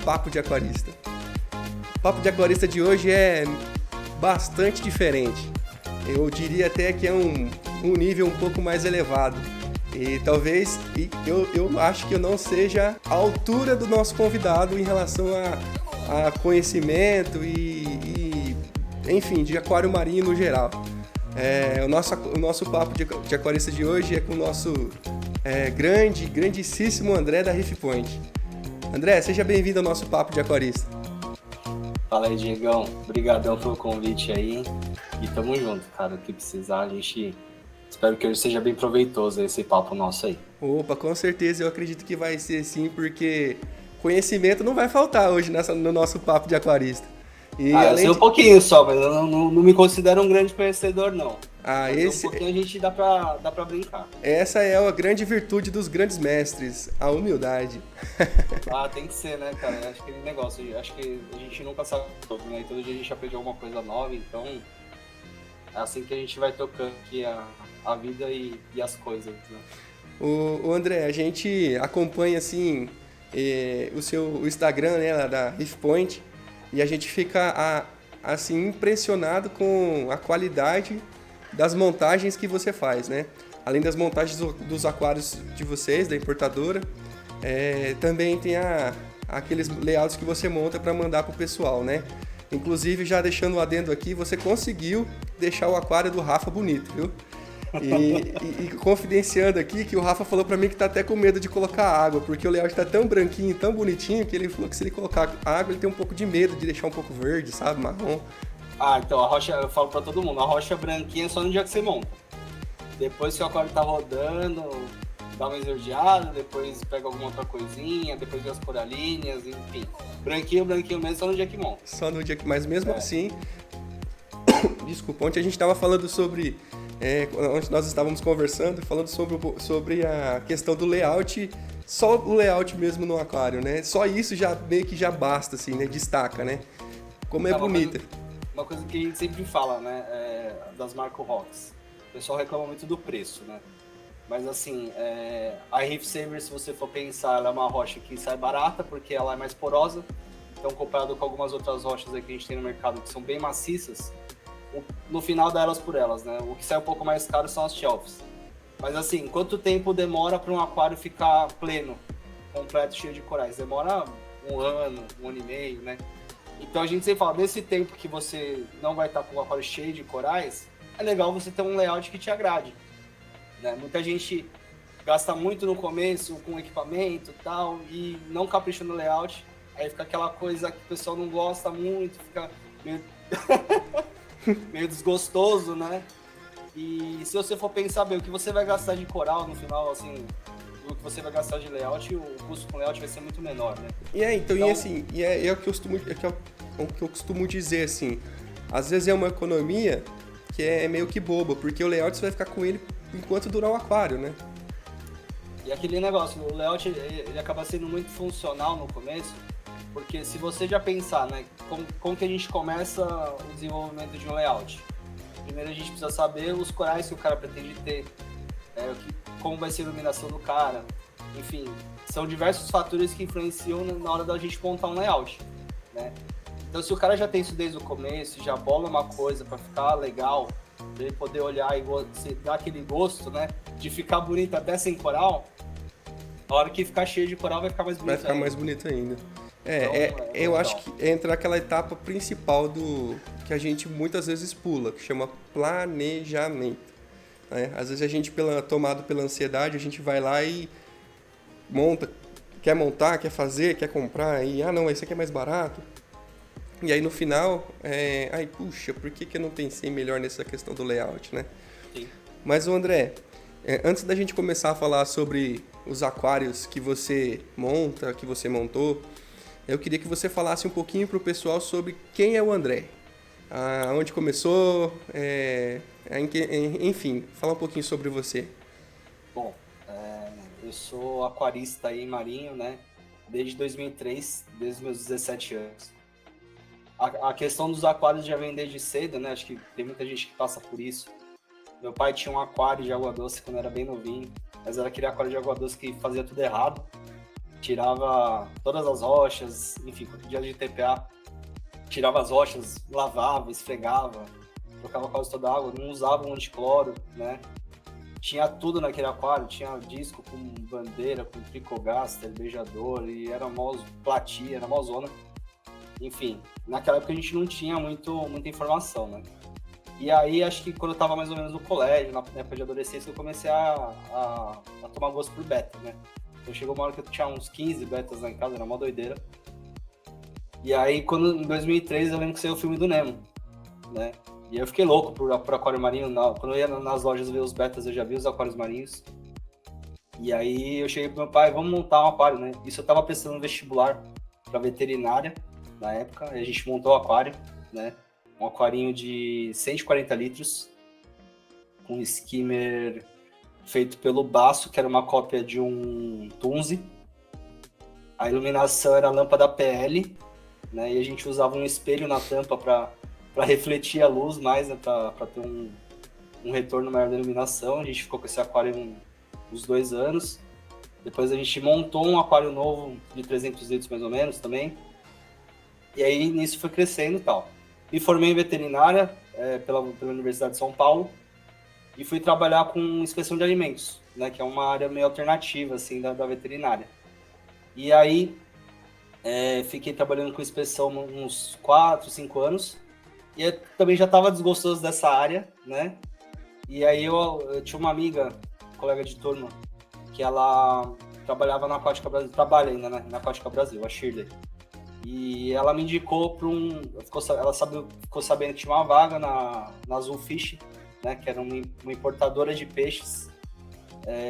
Papo de Aquarista. O Papo de Aquarista de hoje é bastante diferente. Eu diria até que é um nível um pouco mais elevado. E talvez eu acho que eu não seja à altura do nosso convidado em relação a conhecimento enfim, de aquário marinho no geral. O nosso papo de aquarista de hoje é com o nosso grandíssimo André da Reef Point. André, seja bem-vindo ao nosso papo de aquarista. Fala aí, Diegão. Obrigadão pelo convite aí. E tamo junto, cara. O que precisar, a gente... Espero que hoje seja bem proveitoso esse papo nosso aí. Opa, com certeza eu acredito que vai ser sim, porque conhecimento não vai faltar hoje no nosso papo de aquarista. E eu sei um pouquinho só, mas eu não me considero um grande conhecedor, não. Esse... Um pouquinho a gente dá pra brincar. Essa é a grande virtude dos grandes mestres, a humildade. Tem que ser, né, cara? Acho que aquele negócio, acho que a gente nunca sabe tudo, né? Todo dia a gente aprende alguma coisa nova, então é assim que a gente vai tocando aqui a vida e as coisas, né? O André, a gente acompanha assim o seu Instagram, né, lá da Reef Point, e a gente fica assim impressionado com a qualidade das montagens que você faz, né? Além das montagens dos aquários de vocês, da importadora, também tem aqueles layouts que você monta para mandar pro pessoal, né? Inclusive, já deixando o adendo aqui, você conseguiu deixar o aquário do Rafa bonito, viu? E confidenciando aqui que o Rafa falou pra mim que tá até com medo de colocar água, porque o layout tá tão branquinho, tão bonitinho, que ele falou que se ele colocar água, ele tem um pouco de medo de deixar um pouco verde, sabe? Marrom. Então a rocha, eu falo pra todo mundo, a rocha branquinha é só no dia que você monta. Depois que o aquário tá rodando, dá uma esverdeada, depois pega alguma outra coisinha, depois vê as coralíneas, enfim. Branquinho mesmo, só no dia que monta. Só no dia que, mas mesmo assim... Desculpa, ontem a gente tava falando sobre... onde nós estávamos conversando, falando sobre a questão do layout, só o layout mesmo no aquário, né? Só isso já meio que já basta, assim, né? Destaca, né? Como é bonita. Uma coisa que a gente sempre fala, né? Das Marco Rocks. O pessoal reclama muito do preço, né? Mas assim, a Reef Saver, se você for pensar, ela é uma rocha que sai barata, porque ela é mais porosa. Então, comparado com algumas outras rochas aí que a gente tem no mercado que são bem maciças, no final dá elas por elas, né? O que sai um pouco mais caro são as shelves. Mas assim, quanto tempo demora para um aquário ficar pleno, completo, cheio de corais? Demora um ano e meio, né? Então a gente sempre fala, nesse tempo que você não vai estar com o aquário cheio de corais, é legal você ter um layout que te agrade, né? Muita gente gasta muito no começo com equipamento e tal, e não capricha no layout, aí fica aquela coisa que o pessoal não gosta muito, fica meio... meio desgostoso, né? E se você for pensar bem, o que você vai gastar de coral no final, assim, o que você vai gastar de layout, o custo com layout vai ser muito menor, né? Então, é o que eu costumo dizer, assim, às vezes é uma economia que é meio que boba, porque o layout você vai ficar com ele enquanto durar o aquário, né? E aquele negócio, o layout ele acaba sendo muito funcional no começo, porque se você já pensar, né, como que a gente começa o desenvolvimento de um layout? Primeiro a gente precisa saber os corais que o cara pretende ter, como vai ser a iluminação do cara, enfim, são diversos fatores que influenciam na hora da gente montar um layout, né? Então se o cara já tem isso desde o começo, já bola uma coisa para ficar legal, pra ele poder olhar e dar aquele gosto, né, de ficar bonito até sem coral, a hora que ficar cheio de coral vai ficar mais bonito. Vai ficar mais bonito ainda. Eu acho que entra naquela etapa principal que a gente muitas vezes pula, que chama planejamento, né? Às vezes a gente, tomado pela ansiedade, a gente vai lá e quer montar, quer fazer, quer comprar, e não, esse aqui é mais barato. E aí no final, puxa, por que eu não pensei melhor nessa questão do layout, né? Sim. Mas, André, antes da gente começar a falar sobre os aquários que você monta, que você montou, eu queria que você falasse um pouquinho para o pessoal sobre quem é o André, onde começou, enfim, fala um pouquinho sobre você. Bom, eu sou aquarista aí marinho, né, desde 2003, desde os meus 17 anos. A questão dos aquários já vem desde cedo, né, acho que tem muita gente que passa por isso. Meu pai tinha um aquário de água doce quando era bem novinho, mas era aquele aquário de água doce que fazia tudo errado. tirava todas as rochas, enfim, dia de TPA, tirava as rochas, lavava, esfregava, trocava quase toda a água, não usava um anticloro, né? Tinha tudo naquele aquário, tinha disco com bandeira, com tricogaster, beijador, e era mó platia, era mó zona. Enfim, naquela época a gente não tinha muita informação, né? E aí, acho que quando eu tava mais ou menos no colégio, na época de adolescência, eu comecei a tomar gosto por beta, né? Então chegou uma hora que eu tinha uns 15 betas lá em casa, era mó doideira. E aí, em 2003, eu lembro que saiu o filme do Nemo, né? E aí eu fiquei louco por aquário marinho. Quando eu ia nas lojas ver os betas, eu já vi os aquários marinhos. E aí eu cheguei pro meu pai, vamos montar um aquário, né? Isso eu tava pensando no vestibular pra veterinária, na época. E a gente montou o aquário, né? Um aquarinho de 140 litros, com skimmer feito pelo Basso, que era uma cópia de um Tunze. A iluminação era lâmpada PL, né? E a gente usava um espelho na tampa para refletir a luz mais, né? Para ter um retorno maior da iluminação. A gente ficou com esse aquário uns 2 anos. Depois a gente montou um aquário novo de 300 litros mais ou menos também. E aí nisso foi crescendo e tal. Me formei em veterinária pela Universidade de São Paulo e fui trabalhar com inspeção de alimentos, né? Que é uma área meio alternativa assim da veterinária. E aí fiquei trabalhando com inspeção uns 4, 5 anos. E eu também já estava desgostoso dessa área, né? E aí eu tinha uma amiga, colega de turma, que ela trabalhava na Aquática Brasil, trabalha ainda, né? Na Aquática Brasil, a Shirley. E ela me indicou para ficou sabendo que tinha uma vaga na Azul Fish, né? Que era uma importadora de peixes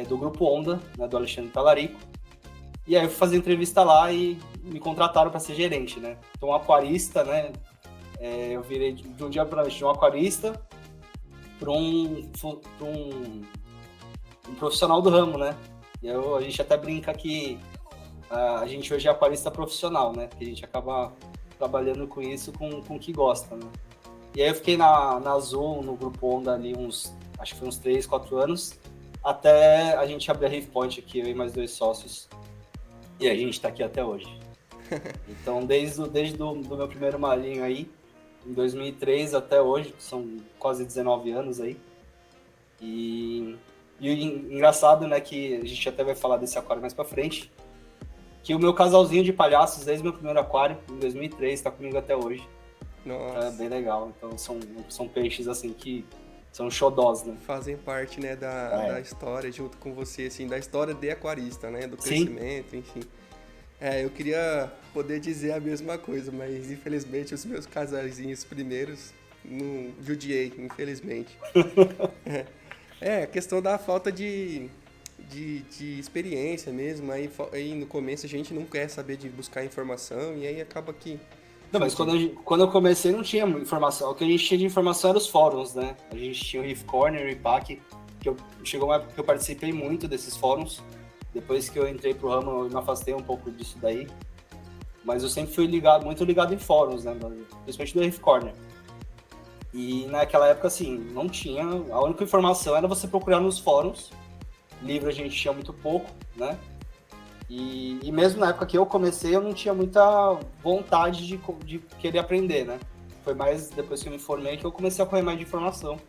do Grupo Onda, né? Do Alexandre Talarico. E aí eu fui fazer entrevista lá e me contrataram para ser gerente, né? Então, aquarista, né? Eu virei de um dia para noite de um aquarista para um profissional do ramo, né? E a gente até brinca que a gente hoje é aquarista profissional, né? Que a gente acaba trabalhando com isso com o que gosta, né? E aí eu fiquei na Azul, no Grupo Onda ali acho que foi uns 3, 4 anos, até a gente abrir a Reef Point aqui, eu e mais 2 sócios. E a gente está aqui até hoje. Então, desde do meu primeiro marinho aí, em 2003 até hoje, são quase 19 anos aí. E o engraçado, né, que a gente até vai falar desse aquário mais pra frente, que o meu casalzinho de palhaços, desde meu primeiro aquário, em 2003, tá comigo até hoje. Nossa. É bem legal. Então, são peixes, assim, que são xodós, né? Fazem parte, né, da história, junto com você, assim, da história de aquarista, né, do crescimento, enfim. Eu queria poder dizer a mesma coisa, mas infelizmente os meus casalzinhos primeiros não judiei, infelizmente. A questão da falta de experiência mesmo, aí no começo a gente não quer saber de buscar informação e aí acaba que... Não, mas quando eu comecei não tinha informação, o que a gente tinha de informação era os fóruns, né? A gente tinha o Reef Corner, o IPAC, chegou uma época que eu participei muito desses fóruns. Depois que eu entrei pro ramo, eu me afastei um pouco disso daí. Mas eu sempre fui muito ligado em fóruns, né? Principalmente do Reef Corner. E naquela época, assim, não tinha... A única informação era você procurar nos fóruns. Livro a gente tinha muito pouco, né? E mesmo na época que eu comecei, eu não tinha muita vontade de querer aprender, né? Foi mais depois que eu me formei que eu comecei a correr mais de informação.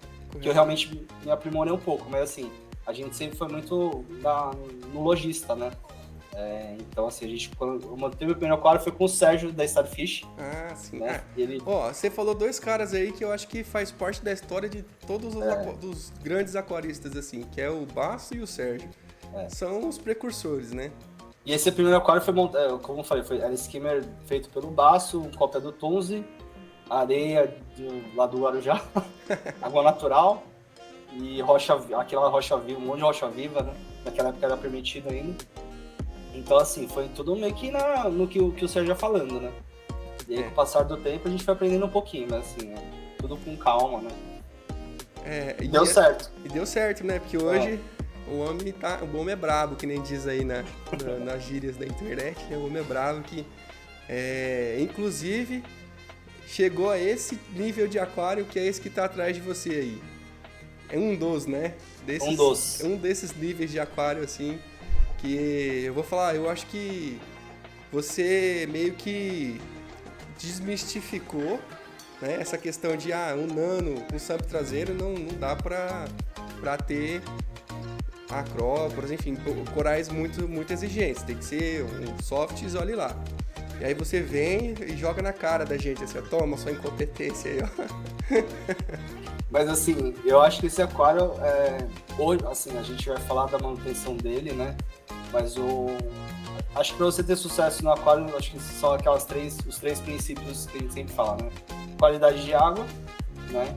Que eu realmente me aprimorei um pouco, mas assim... A gente sempre foi muito no lojista, né? Então, assim, quando eu montei meu primeiro aquário foi com o Sérgio da Starfish. Ah, sim. Né? Você falou 2 caras aí que eu acho que faz parte da história de todos dos grandes aquaristas, assim, que é o Basso e o Sérgio. São os precursores, né? E esse primeiro aquário foi montado, como eu falei, era skimmer feito pelo Basso, cópia do Tunze, areia lá do Guarujá, água natural. E aquela rocha viva, um monte de rocha viva, né? Naquela época era permitido ainda. Então, assim, foi tudo meio que no que o Sérgio ia falando, né? E aí, com o passar do tempo, a gente foi aprendendo um pouquinho, mas assim, tudo com calma, né? E deu certo. E deu certo, né? Porque hoje o homem é brabo, que nem diz aí nas gírias da internet, né? O homem é brabo que, inclusive, chegou a esse nível de aquário que é esse que tá atrás de você aí. É um dos, né? Um desses níveis de aquário, assim, que eu vou falar, eu acho que você meio que desmistificou, né, essa questão de um nano com samp traseiro não dá pra ter acrópolis, enfim, corais muito exigentes, tem que ser um softs, olhe lá. E aí você vem e joga na cara da gente, assim, toma sua incompetência aí, ó. Mas assim, eu acho que esse aquário, hoje, assim, a gente vai falar da manutenção dele, né? Mas acho que para você ter sucesso no aquário, acho que são os três princípios que a gente sempre fala, né? Qualidade de água, né?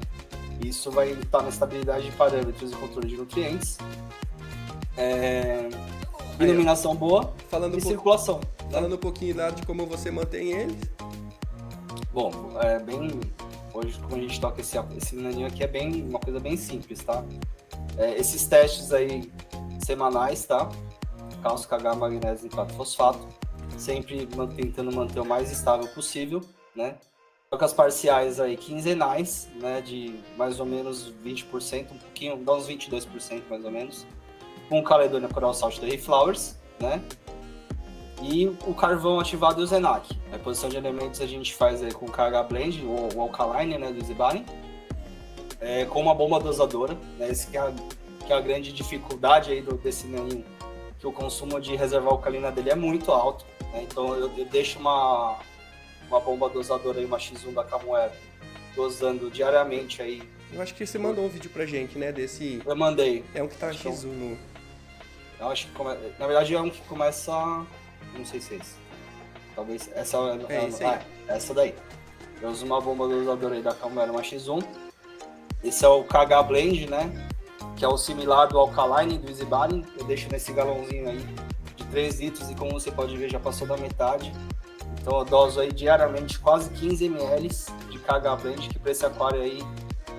Isso vai estar na estabilidade de parâmetros e controle de nutrientes. Iluminação boa e circulação. Falando um pouquinho de como você mantém eles. Bom, hoje, como a gente toca esse naninho aqui, é uma coisa bem simples, tá? Esses testes aí semanais, tá? Cálcio, KH, magnésio e nitrato fosfato. Sempre tentando manter o mais estável possível, né? Trocas parciais aí quinzenais, né? De mais ou menos 20%, um pouquinho, dá uns 22% mais ou menos. Com o Caledonia Coral Salt da Reflowers, né? E o carvão ativado e o Zenac. A reposição de elementos a gente faz aí com o KH Blend, o Alkaline, né, do Zibari, com uma bomba dosadora, né, esse que é a grande dificuldade aí desse naninho, que o consumo de reserva alcalina dele é muito alto, né, então eu deixo uma bomba dosadora aí, uma X1 da Camoero, dosando diariamente aí. Eu acho que você mandou um vídeo pra gente, né, desse... Eu mandei. É um que tá X1 no... Eu acho que na verdade é um que começa... Não sei se é esse. Talvez essa essa daí. Eu uso uma bomba dosadora aí da Camoero, uma X1. Esse é o KH Blend, né? Que é o similar do Alkaline do Easybaring. Eu deixo nesse galãozinho aí de 3 litros e como você pode ver já passou da metade. Então eu doso aí diariamente quase 15 ml de KH Blend, que para esse aquário aí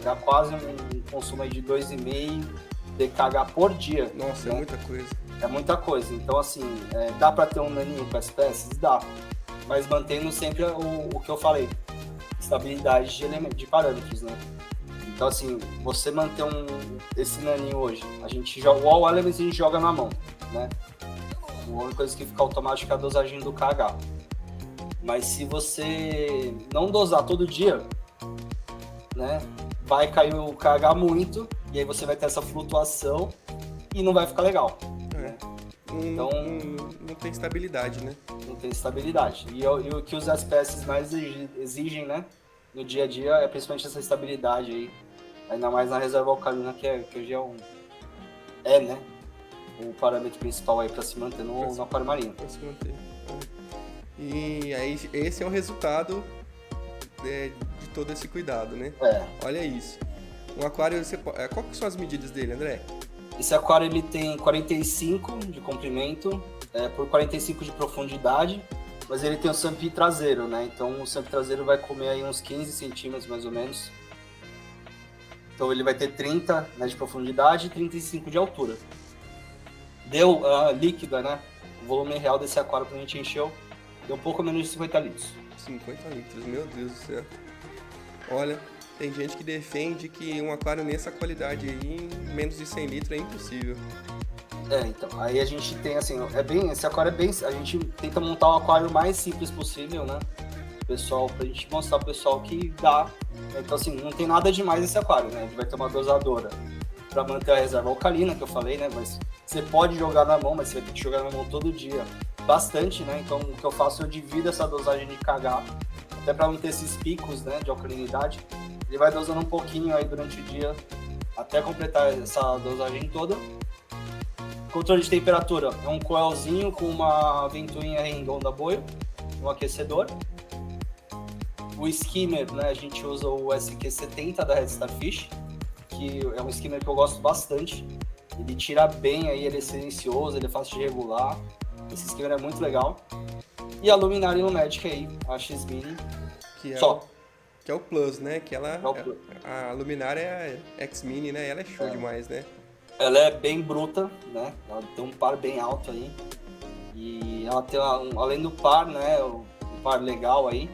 dá quase um consumo aí de 2,5 de KH por dia. Nossa, né? É muita coisa. É muita coisa. Então, assim, dá para ter um naninho com espécies? Dá. Mas mantendo sempre o que eu falei. Estabilidade de parâmetros, né? Então, assim, você manter esse naninho hoje, a gente joga o All Elements, a gente joga na mão, né? A única coisa que fica automática é a dosagem do KH. Mas se você não dosar todo dia, né? Vai cair o KH muito, e aí você vai ter essa flutuação e não vai ficar legal. Então, não tem estabilidade, né? Não tem estabilidade. E o que os espécies mais exigem, né? No dia a dia é principalmente essa estabilidade aí. Ainda mais na reserva alcalina, que hoje né? O parâmetro principal aí para se manter no aquário marinho. Para se manter. E aí, esse é o resultado de todo esse cuidado, né? Olha isso. Um aquário, qual que são as medidas dele, André? Esse aquário ele tem 45 de comprimento por 45 de profundidade, mas ele tem o sampi traseiro, né? Então o sampi traseiro vai comer aí uns 15 centímetros mais ou menos. Então ele vai ter 30, né, de profundidade e 35 de altura. Deu líquida, né? O volume real desse aquário que a gente encheu deu um pouco menos de 50 litros. 50 litros, meu Deus do céu. Olha, tem gente que defende que um aquário nessa qualidade aí, menos de 100 litros, é impossível. Então, aí a gente tem assim, esse aquário a gente tenta montar o aquário mais simples possível, né? Pessoal, pra gente mostrar pro pessoal que dá. Então, assim, não tem nada demais nesse aquário, né? A gente vai ter uma dosadora para manter a reserva alcalina, que eu falei, né? Mas você pode jogar na mão, mas você vai ter que jogar na mão todo dia. Bastante, né? Então, o que eu faço, eu divido essa dosagem de KH, até para não ter esses picos, né, de alcalinidade. Ele vai dosando um pouquinho aí durante o dia, até completar essa dosagem toda. Controle de temperatura é um coelzinho com uma ventoinha redonda boio, um aquecedor. O skimmer, né, a gente usa o SQ70 da Red Starfish, que é um skimmer que eu gosto bastante. Ele tira bem aí, ele é silencioso, ele é fácil de regular. Esse skimmer é muito legal. E a luminária Ilumatic aí, a X-Mini. Que é o Plus, né? Que ela, a luminária é a X-Mini, né? Ela é show demais, né? Ela é bem bruta, né? Ela tem um par bem alto aí. E ela tem, além do par, né? O par legal aí.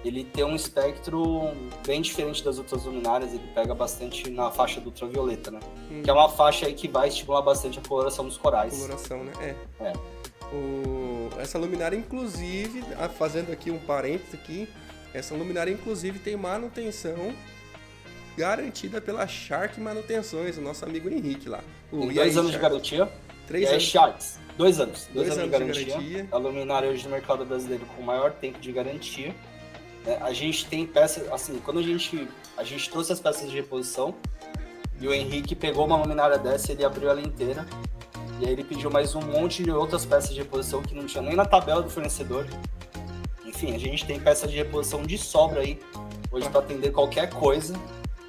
ele tem um espectro bem diferente das outras luminárias, ele pega bastante na faixa do ultravioleta, né? Que é uma faixa aí que vai estimular bastante a coloração dos corais. Coloração, né? Essa luminária, inclusive, fazendo aqui um parênteses aqui, essa luminária, inclusive, tem manutenção garantida pela Shark Manutenções, o nosso amigo Henrique lá. Tem 2 anos de garantia. 3 anos. Sharks, 2 anos. 2 anos de garantia. A luminária hoje no mercado brasileiro com o maior tempo de garantia. A gente tem peças, assim, quando a gente trouxe as peças de reposição, e o Henrique pegou uma luminária dessa, ele abriu ela inteira, e aí ele pediu mais um monte de outras peças de reposição que não tinha nem na tabela do fornecedor. Enfim, a gente tem peças de reposição de sobra aí, hoje para atender qualquer coisa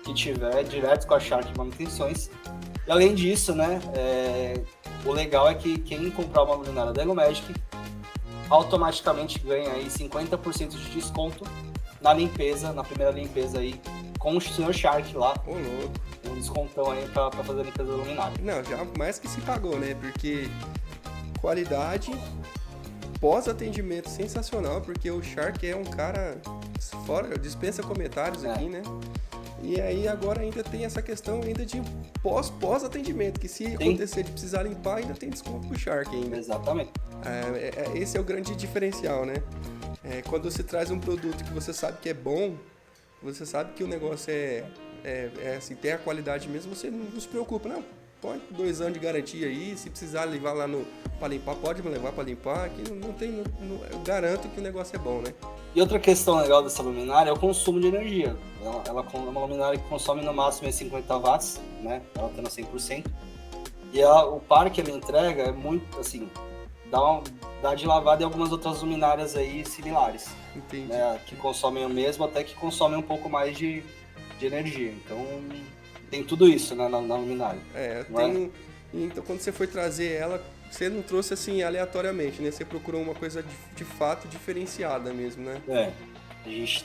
que tiver, direto com a Shark Manutenções. E além disso, né, o legal é que quem comprar uma luminária da Egomagic automaticamente ganha aí 50% de desconto na limpeza, na primeira limpeza aí, com o Sr. Shark lá. Ô, louco. Um descontão aí pra fazer a limpeza da luminária. Não, já mais que se pagou, né? Porque qualidade, pós-atendimento sensacional, porque o Shark é um cara fora, dispensa comentários aqui, né? E aí agora ainda tem essa questão ainda de pós-atendimento, que se acontecer de precisar limpar, ainda tem desconto pro Shark ainda. Exatamente. Esse é o grande diferencial, né? Quando você traz um produto que você sabe que é bom, você sabe que o negócio assim, tem a qualidade mesmo, você não se preocupa, não. Põe 2 anos de garantia aí, se precisar levar lá para limpar, pode me levar para limpar, que eu garanto que o negócio é bom, né? E outra questão legal dessa luminária é o consumo de energia. Ela é uma luminária que consome no máximo 50 watts, né? Ela tá no 100%. E o par que ela entrega é muito, assim, dá de lavada em algumas outras luminárias aí similares. Entendi. Né? Que consomem o mesmo, até que consomem um pouco mais de energia. Então, tem tudo isso, né, na luminária. Então, quando você foi trazer ela, você não trouxe assim aleatoriamente, né? Você procurou uma coisa de fato diferenciada mesmo, né? A gente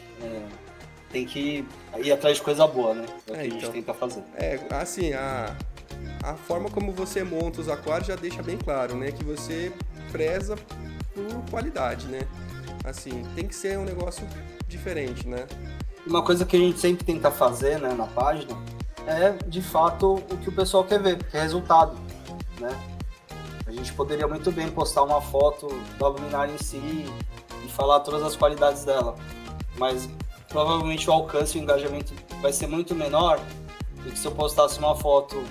tem que ir atrás de coisa boa, né? É o que a gente tenta fazer. Assim, a forma como você monta os aquários já deixa bem claro, né? Que você preza por qualidade, né? Assim, tem que ser um negócio diferente, né? Uma coisa que a gente sempre tenta fazer, né, na página é, de fato, o que o pessoal quer ver, que é resultado, né? A gente poderia muito bem postar uma foto da luminária em si e falar todas as qualidades dela, mas provavelmente o alcance e o engajamento vai ser muito menor do que se eu postasse uma foto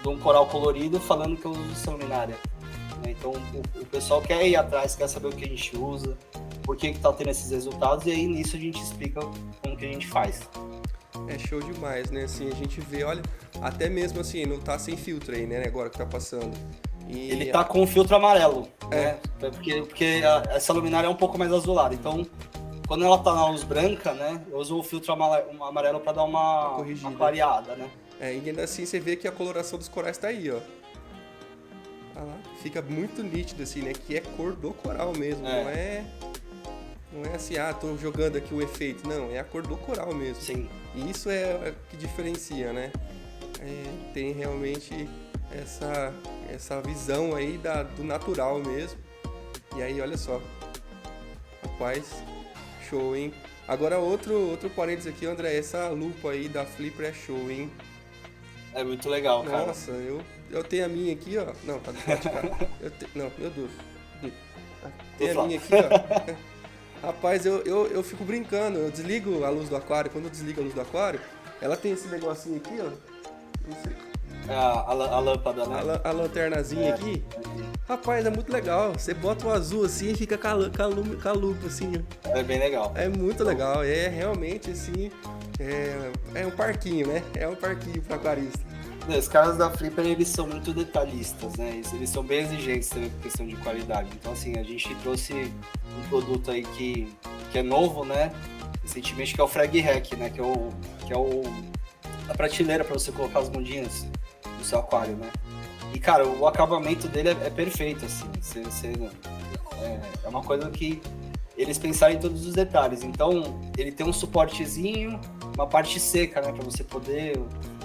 de um coral colorido falando que eu uso essa luminária. Então o pessoal quer ir atrás, quer saber o que a gente usa, por que tá tendo esses resultados, e aí nisso a gente explica como que a gente faz. É show demais, né? Assim, a gente vê, olha, até mesmo assim, não tá sem filtro aí, né? Agora que tá passando. E ele tá com filtro amarelo, né? Porque essa luminária é um pouco mais azulada. Então, quando ela tá na luz branca, né? Eu uso o filtro amarelo para dar uma clareada, né? E ainda assim você vê que a coloração dos corais tá aí, ó. Fica muito nítido assim, né? Que é cor do coral mesmo, não é assim, tô jogando aqui o efeito. Não, é a cor do coral mesmo. Sim. E isso é o que diferencia, né? Tem realmente essa visão aí do natural mesmo. E aí, olha só. Rapaz, show, hein? Agora, outro parênteses aqui, André. Essa lupa aí da Flipper é show, hein? É muito legal, cara. Nossa, eu tenho a minha aqui, ó. Não, tá do lado de cá. Não, meu Deus. Tem a minha aqui, ó. Rapaz, eu fico brincando. Eu desligo a luz do aquário. Quando eu desligo a luz do aquário, ela tem esse negocinho aqui, ó. Não sei. A lâmpada, né? A lanternazinha aqui. Rapaz, é muito legal. Você bota o azul assim e fica com a lupa assim, ó. É bem legal. É muito legal. É realmente assim. É um parquinho, né? É um parquinho para aquarista. Os caras da Flipper, eles são muito detalhistas, né? Eles são bem exigentes também por questão de qualidade. Então, assim, a gente trouxe um produto aí que é novo, né? Recentemente, que é o Frag Rack, né? Que é a prateleira para você colocar as bundinhas no seu aquário, né? E, cara, o acabamento dele é perfeito, assim. É uma coisa que eles pensaram em todos os detalhes. Então, ele tem um suportezinho, uma parte seca, né? Para você poder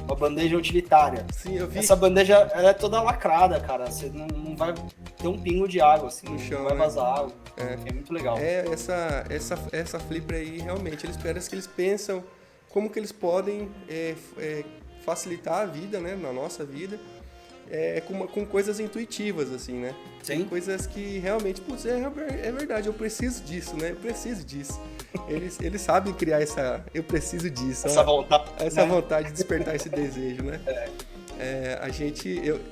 uma bandeja utilitária. Sim, eu vi. Essa bandeja, ela é toda lacrada, cara. Você não vai ter um pingo de água, assim, No chão, não vai né? vazar água. É muito legal. Essa flipper aí, realmente, parece que eles pensam como que eles podem facilitar a vida, né, na nossa vida, com coisas intuitivas, assim, né? Sim. Tem coisas que realmente, putz, é verdade, eu preciso disso, né? Eu preciso disso. Eles sabem criar eu preciso disso. Essa vontade. Essa vontade de despertar esse desejo, né?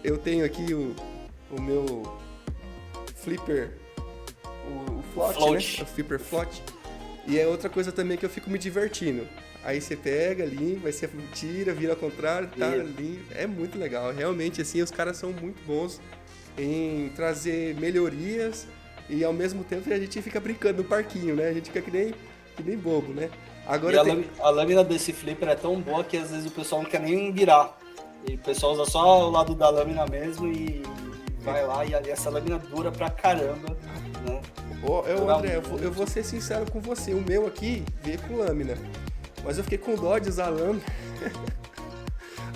Eu tenho aqui o meu flipper, o float, né? O flipper float. E é outra coisa também que eu fico me divertindo. Aí você pega, limpa, aí você tira, vira ao contrário, tá limpo. É muito legal. Realmente, assim, os caras são muito bons em trazer melhorias e ao mesmo tempo a gente fica brincando no parquinho, né? A gente fica que nem bobo, né? Agora a lâmina desse flipper é tão boa que às vezes o pessoal não quer nem virar. E o pessoal usa só o lado da lâmina mesmo e vai lá e essa lâmina dura pra caramba, né? André, eu vou ser sincero com você. O meu aqui veio com lâmina. Mas eu fiquei com dó de usar lâmina.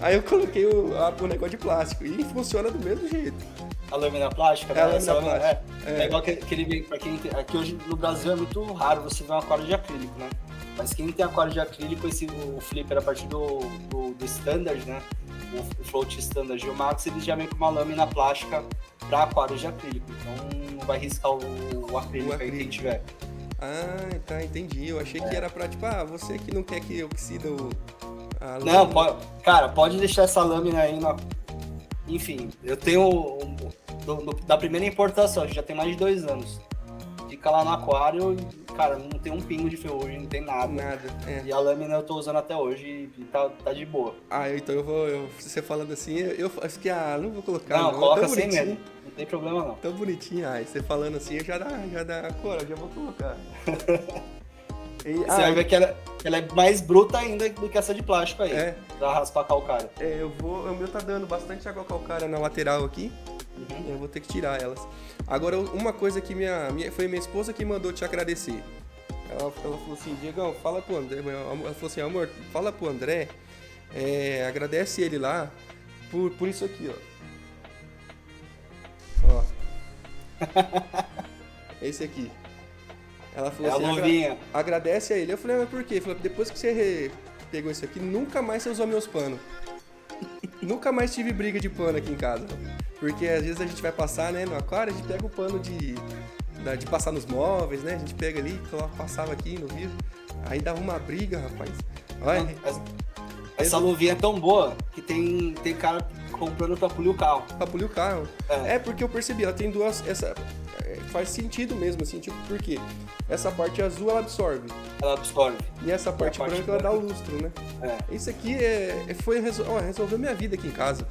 Aí eu coloquei o negócio de plástico e funciona do mesmo jeito. A lâmina plástica? É a lâmina plástica. É igual aquele vem pra quem tem. Aqui hoje no Brasil é muito raro você ver um aquário de acrílico, né? Mas quem tem aquário de acrílico, o flipper a partir do standard, né? O float standard e o max, eles já vem com uma lâmina plástica para aquários de acrílico. Então não vai riscar o acrílico aí quem tiver. Ah, tá, entendi. Eu achei que era pra, tipo, você que não quer que oxida a lâmina. Não, pode deixar essa lâmina aí Enfim, eu tenho da primeira importação, já tem mais de 2 anos. Fica lá no aquário, cara, não tem um pingo de ferrugem, não tem nada. E a lâmina eu tô usando até hoje e tá de boa. Então você falando assim, eu fiquei, não vou colocar. Não, coloca sem medo, não tem problema não. Tão bonitinho, você falando assim, já dá cor, já vou colocar. Você vai ver que ela é mais bruta ainda do que essa de plástico aí, pra raspar calcário. O meu tá dando bastante água calcária na lateral aqui. Eu vou ter que tirar elas. Agora, uma coisa que foi minha esposa que mandou te agradecer. Ela falou assim, Diegão, fala pro André. Ela falou assim, amor, fala pro André, agradece ele lá por isso aqui, ó. Esse aqui. Ela falou assim, agradece a ele. Eu falei, mas por quê? Falei, depois que você pegou isso aqui, nunca mais você usou meus panos. Nunca mais tive briga de pano aqui em casa. Porque às vezes a gente vai passar, né, no aquário, a gente pega o pano de passar nos móveis, né? A gente pega ali, passava aqui no vidro. Aí dava uma briga, rapaz. Olha, essa luvinha é tão boa que tem cara comprando pra polir o carro. Pra polir o carro. Porque eu percebi, ela tem duas... faz sentido mesmo, assim, tipo, porque essa parte azul ela absorve. E essa parte branca ela dá o lustro, né? Isso aqui resolveu minha vida aqui em casa.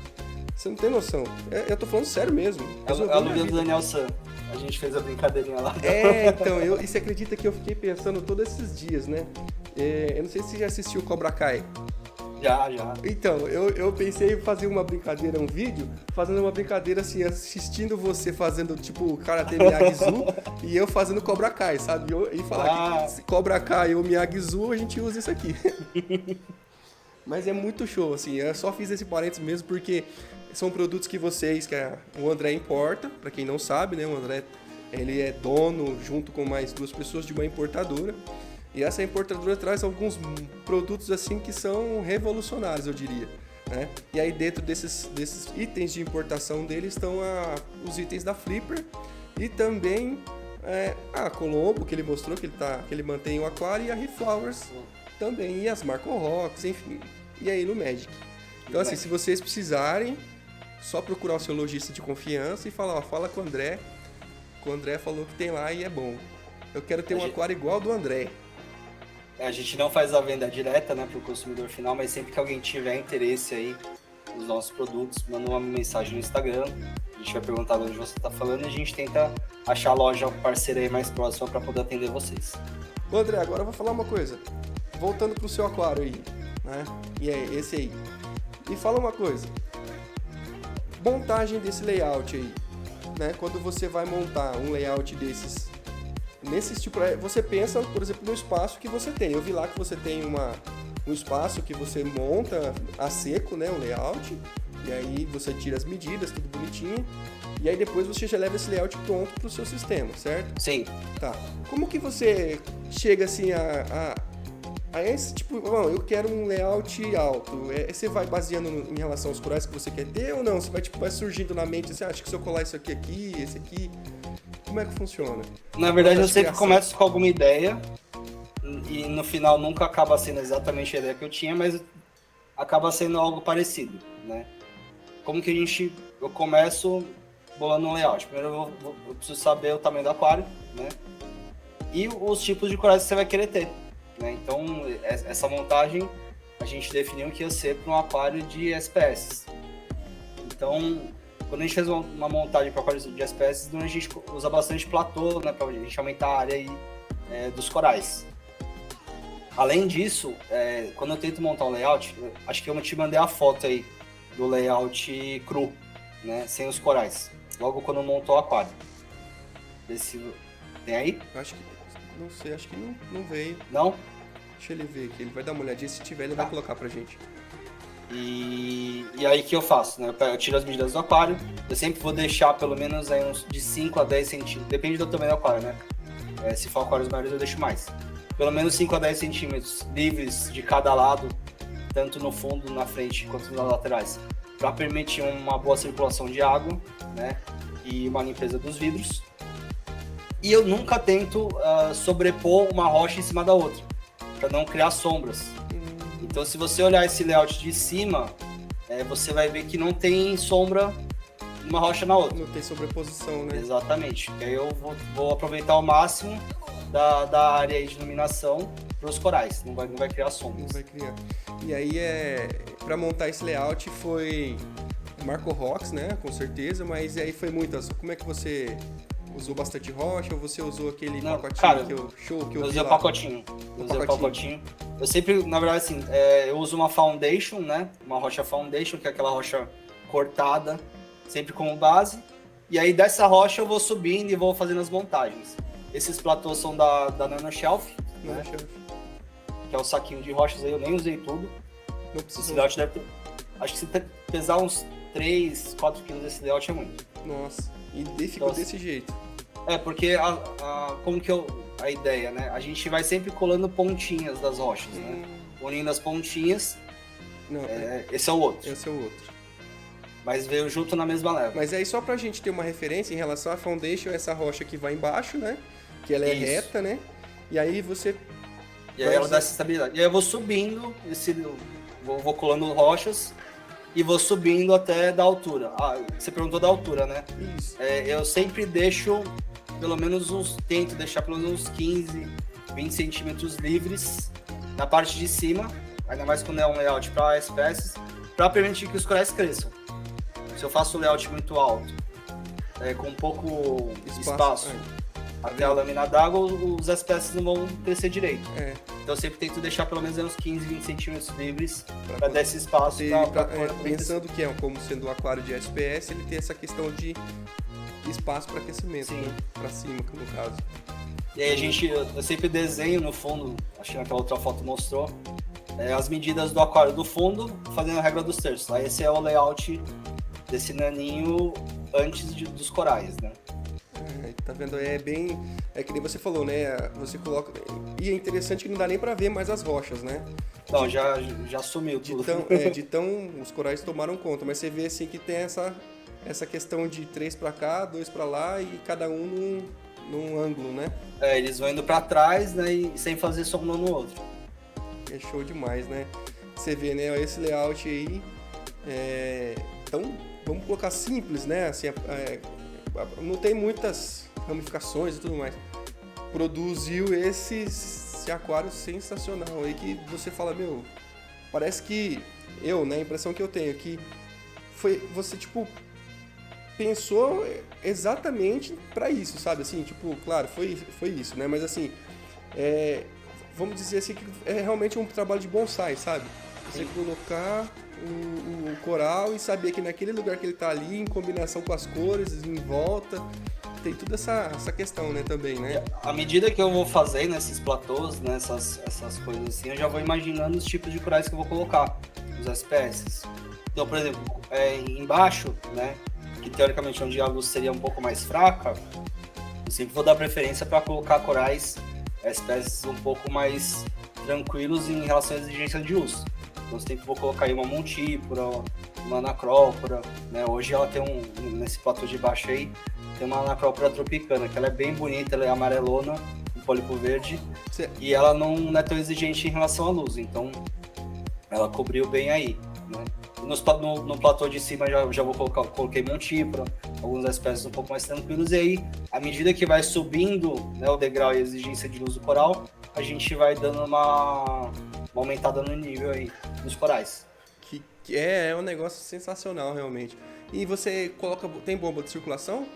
Você não tem noção. Eu tô falando sério mesmo. É a luvinha do Daniel San. A gente fez a brincadeirinha lá. Então, e você acredita que eu fiquei pensando todos esses dias, né? Eu não sei se você já assistiu Cobra Kai. Já. Então, eu pensei em fazer uma brincadeira, um vídeo, fazendo uma brincadeira assim, assistindo você fazendo, tipo, Karate Miyagi-Zu e eu fazendo Cobra Kai, sabe? E falar que Cobra Kai ou Miyagi-Zu, a gente usa isso aqui. Mas é muito show, assim, eu só fiz esse parênteses mesmo porque são produtos que o André importa, pra quem não sabe, né? O André, ele é dono, junto com mais 2 pessoas, de uma importadora. E essa importadora traz alguns produtos assim que são revolucionários, eu diria, né? E aí dentro desses itens de importação dele estão os itens da Flipper e também a Colombo, que ele mostrou que ele mantém o aquário, e a Reflowers também, e as Marco Rocks, enfim, e aí no Magic. Então assim, se vocês precisarem, só procurar o seu lojista de confiança e falar, fala com o André. O André falou que tem lá e é bom. Eu quero ter um aquário igual ao do André. A gente não faz a venda direta, né, para o consumidor final, mas sempre que alguém tiver interesse aí nos nossos produtos, manda uma mensagem no Instagram, a gente vai perguntar de onde você está falando e a gente tenta achar a loja parceira aí mais próxima para poder atender vocês. Ô André, agora eu vou falar uma coisa. Voltando pro seu aquário aí, né, e esse aí. Me fala uma coisa. Montagem desse layout aí, né, quando você vai montar um layout desses... Nesse tipo, você pensa, por exemplo, no espaço que você tem. Eu vi lá que você tem um espaço que você monta a seco, né, o layout, e aí você tira as medidas, tudo bonitinho, e aí depois você já leva esse layout pronto para o seu sistema, certo? Sim. Tá. Como que você chega assim a esse tipo, bom, eu quero um layout alto, você vai baseando em relação aos corais que você quer ter ou não? Você vai, tipo, vai surgindo na mente, você acha que se eu colar isso aqui, esse aqui, como é que funciona? Na verdade, eu sempre começo com alguma ideia e no final nunca acaba sendo exatamente a ideia que eu tinha, mas acaba sendo algo parecido, né? Como que eu começo bolando um layout? Primeiro eu preciso saber o tamanho do aquário, né? E os tipos de corais que você vai querer ter, né? Então, essa montagem a gente definiu que ia ser para um aquário de SPS. Então, quando a gente fez uma montagem para aquário de SPS, a gente usa bastante platô, né? Para a gente aumentar a área aí, dos corais. Além disso, quando eu tento montar um layout, acho que eu te mandei a foto aí do layout cru, né? Sem os corais. Logo quando eu montou o aquário. Tem aí? Acho que, não sei, acho que não veio. Não? Deixa ele ver aqui, ele vai dar uma olhadinha, se tiver ele vai colocar pra gente. E aí que eu faço, né? Eu tiro as medidas do aquário, eu sempre vou deixar pelo menos aí uns de 5 a 10 centímetros, depende do tamanho do aquário, né? Se for aquários maiores eu deixo mais. Pelo menos 5 a 10 centímetros livres de cada lado, tanto no fundo, na frente, quanto nas laterais, para permitir uma boa circulação de água, né? E uma limpeza dos vidros. E eu nunca tento sobrepor uma rocha em cima da outra, para não criar sombras. Então, se você olhar esse layout de cima, você vai ver que não tem sombra uma rocha na outra. Não tem sobreposição, né? Exatamente. E aí eu vou aproveitar ao máximo da área aí de iluminação para os corais. Não vai criar sombras. Não vai criar. E aí, para montar esse layout foi Marco Rocks, né? Com certeza, mas aí foi muitas. Como é que você usou bastante rocha ou você usou aquele pacotinho cara, que eu vi usei lá? o pacotinho. Usei o pacotinho. Eu sempre, na verdade, assim, eu uso uma foundation, né? Uma rocha foundation, que é aquela rocha cortada, sempre como base. E aí dessa rocha eu vou subindo e vou fazendo as montagens. Esses platôs são da Nanoshelf, né? Que é o saquinho de rochas aí, eu nem usei tudo. Não precisa. Esse layout deve ter, acho que se pesar uns 3, 4 quilos desse layout é muito. Nossa, e ficou então, desse jeito. Porque como que a ideia, né? A gente vai sempre colando pontinhas das rochas, né? Unindo as pontinhas, não, esse é o outro. Esse é o outro. Mas veio junto na mesma leva. Mas aí só pra gente ter uma referência em relação à foundation, essa rocha que vai embaixo, né? Que ela é reta, né? E aí você... E aí ela dá essa estabilidade. E aí eu vou subindo, vou colando rochas e vou subindo até da altura. Você perguntou da altura, né? Isso. Eu sempre deixo pelo menos tento deixar pelo menos uns 15, 20 centímetros livres na parte de cima, ainda mais quando é um layout para espécies, para permitir que os corais cresçam. Se eu faço um layout muito alto, com pouco espaço até a lâmina d'água, os espécies não vão crescer direito. Então eu sempre tento deixar pelo menos uns 15, 20 centímetros livres para dar esse espaço. Pensando que como sendo um aquário de SPS, ele tem essa questão de espaço para aquecimento, né? Para cima, no caso. E aí eu sempre desenho no fundo, acho que naquela outra foto mostrou, as medidas do aquário do fundo, fazendo a regra dos terços. Aí esse é o layout desse naninho antes dos corais, né? Tá vendo? É que nem você falou, né? Você coloca... E é interessante que não dá nem pra ver mais as rochas, né? Não, já sumiu tudo. De tão os corais tomaram conta, mas você vê assim que tem essa questão de 3 pra cá, 2 pra lá e cada um num ângulo, né? Eles vão indo pra trás, né? E sem fazer sombra no outro. É show demais, né? Você vê, né? Esse layout aí. Então, vamos colocar simples, né? Assim, não tem muitas ramificações e tudo mais. Produziu esse aquário sensacional aí que você fala, meu, parece que a impressão que eu tenho é que você, tipo, pensou exatamente pra isso, sabe? Assim, tipo, claro, foi isso, né? Mas assim, vamos dizer assim que é realmente um trabalho de bonsai, sabe? Você colocar o coral e saber que naquele lugar que ele tá ali, em combinação com as cores, em volta, tem toda essa questão, né, também, né? À medida que eu vou fazendo esses platôs, né, essas coisas assim, eu já vou imaginando os tipos de corais que eu vou colocar, os SPS. Então, por exemplo, embaixo, né, que teoricamente é onde a luz seria um pouco mais fraca, eu sempre vou dar preferência para colocar corais, espécies um pouco mais tranquilos em relação à exigência de luz. Então, eu sempre vou colocar aí uma montípora, uma anacrópora, né? Hoje ela tem nesse platô de baixo aí, tem uma anacrópora tropicana, que ela é bem bonita, ela é amarelona, um pólipo verde, e ela não é tão exigente em relação à luz, então ela cobriu bem aí, né? No platô de cima já vou coloquei montípora, algumas espécies um pouco mais tranquilos, e aí, à medida que vai subindo, né, o degrau e a exigência de luz do coral, a gente vai dando uma aumentada no nível aí dos corais. Que é um negócio sensacional, realmente. E você tem bomba de circulação?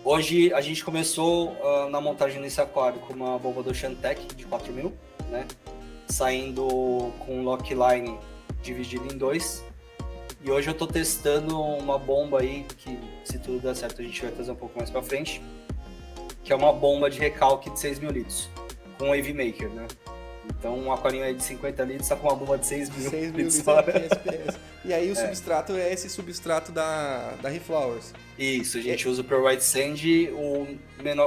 Hoje a gente começou na montagem desse aquário com uma bomba do Shantec de 4.000, né? Saindo com lockline dividido em 2. E hoje eu tô testando uma bomba aí, que se tudo der certo a gente vai trazer um pouco mais pra frente, que é uma bomba de recalque de 6.000 litros, com Wave Maker, né? Então um aquarinho aí de 50 litros tá com uma bomba de 6.000 litros. SPS. E aí o substrato é esse substrato da Reflowers. Isso, a gente usa o Pearl White Sand,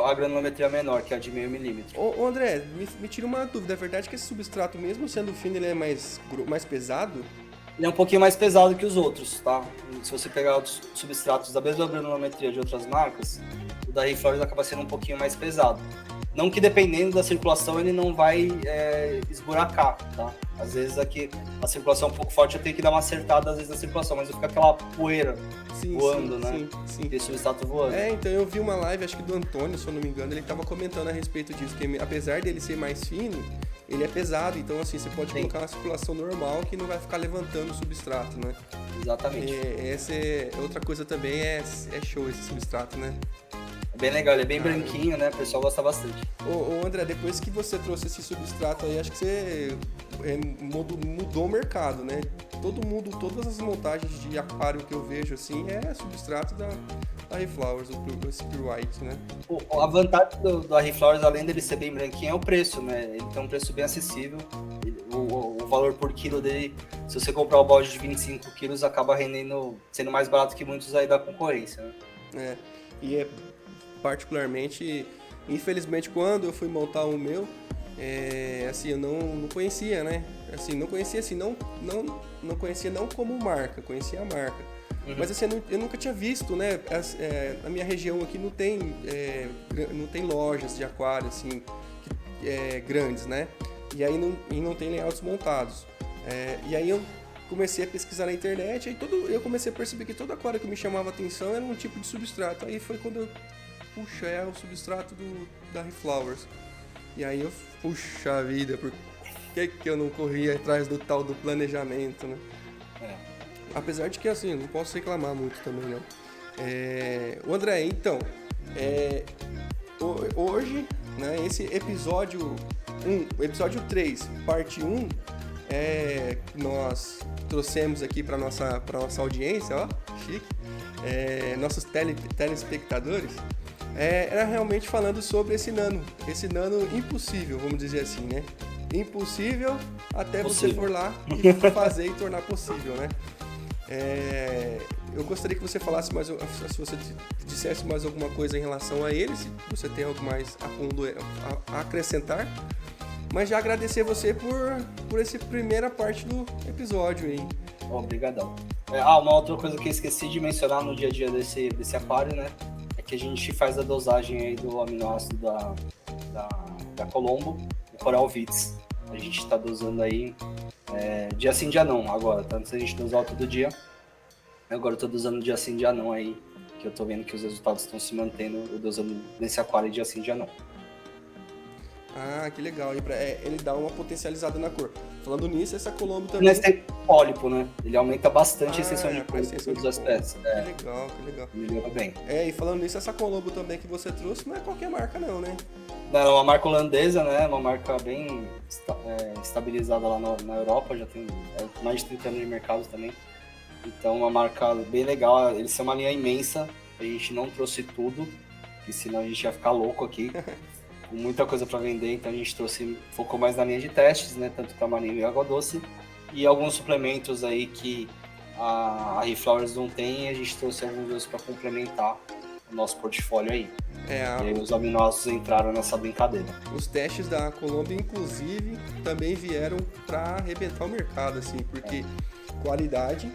a granulometria menor, que é a de 0,5 milímetro. Ô André, me tira uma dúvida, é verdade que esse substrato, mesmo sendo fino, ele é mais pesado? Ele é um pouquinho mais pesado que os outros, tá? Se você pegar outros substratos da mesma granulometria de outras marcas, o da Reflowers acaba sendo um pouquinho mais pesado. Não que dependendo da circulação ele não vai esburacar, tá? Às vezes aqui a circulação é um pouco forte, eu tenho que dar uma acertada às vezes na circulação, mas fica aquela poeira voando, né? Sim. Aquele substrato voando. Então eu vi uma live, acho que do Antônio, se eu não me engano, ele tava comentando a respeito disso, que apesar dele ser mais fino, ele é pesado, então assim, você pode colocar na circulação normal que não vai ficar levantando o substrato, né? Exatamente. Essa é outra coisa também, é show esse substrato, né? É bem legal, ele é bem branquinho, né? O pessoal gosta bastante. Ô André, depois que você trouxe esse substrato aí, acho que você mudou o mercado, né? Todas as montagens de aquário que eu vejo assim é substrato da Reflowers, esse Pure White, né? A vantagem da Reflowers, além dele ser bem branquinho, é o preço, né? Ele tem um preço bem acessível. O valor por quilo dele, se você comprar o balde de 25 quilos, acaba sendo mais barato que muitos aí da concorrência, né? E particularmente, infelizmente, quando eu fui montar o meu, assim, eu não conhecia, né? Assim, não conhecia assim, não conhecia não como marca, conhecia a marca. Uhum. Mas assim, eu nunca tinha visto, né? Na minha região aqui não tem lojas de aquário assim grandes, né? E aí não tem layouts montados. E aí eu comecei a pesquisar na internet, aí eu comecei a perceber que todo aquário que me chamava atenção era um tipo de substrato. Aí foi quando eu é o substrato da Reflowers. E aí eu, puxa vida, por que eu não corri atrás do tal do planejamento, né? Apesar de que, assim, não posso reclamar muito também, não. O André, então, hoje, né, esse episódio 3, parte 1, que nós trouxemos aqui para nossa audiência, ó, chique, nossos telespectadores, era realmente falando sobre esse nano impossível, vamos dizer assim, né? Impossível até você for lá e fazer e tornar possível, né? Eu gostaria que você falasse mais, se você dissesse mais alguma coisa em relação a ele, se você tem algo mais a acrescentar. Mas já agradecer você por essa primeira parte do episódio aí. Obrigadão. Uma outra coisa que eu esqueci de mencionar no dia a dia desse aquário, né? É que a gente faz a dosagem aí do aminoácido da Colombo, o Coral Vits. A gente está dosando aí dia sim, dia não agora, tá? Antes a gente dosava todo dia. Agora eu tô dosando dia sim, dia não aí, que eu tô vendo que os resultados estão se mantendo, eu dosando nesse aquário dia sim, dia não. Ah, que legal. E ele dá uma potencializada na cor. Falando nisso, essa Colombo também... Nesse tem pólipo, né? Ele aumenta bastante a extensão de pólipo em todas as peças. Que legal. Melhora bem. E falando nisso, essa Colombo também que você trouxe não é qualquer marca não, né? Não, é uma marca holandesa, né? Uma marca bem estabilizada lá na Europa, já tem mais de 30 anos de mercado também. Então, uma marca bem legal. Eles são uma linha imensa, a gente não trouxe tudo, porque senão a gente ia ficar louco aqui, com muita coisa para vender, então a gente focou mais na linha de testes, né, tanto para Marinho e Água Doce, e alguns suplementos aí que a Reflowers não tem, a gente trouxe alguns para complementar o nosso portfólio aí. E aí os aminoácidos entraram nessa brincadeira. Os testes da Colômbia, inclusive, também vieram para arrebentar o mercado, assim, porque qualidade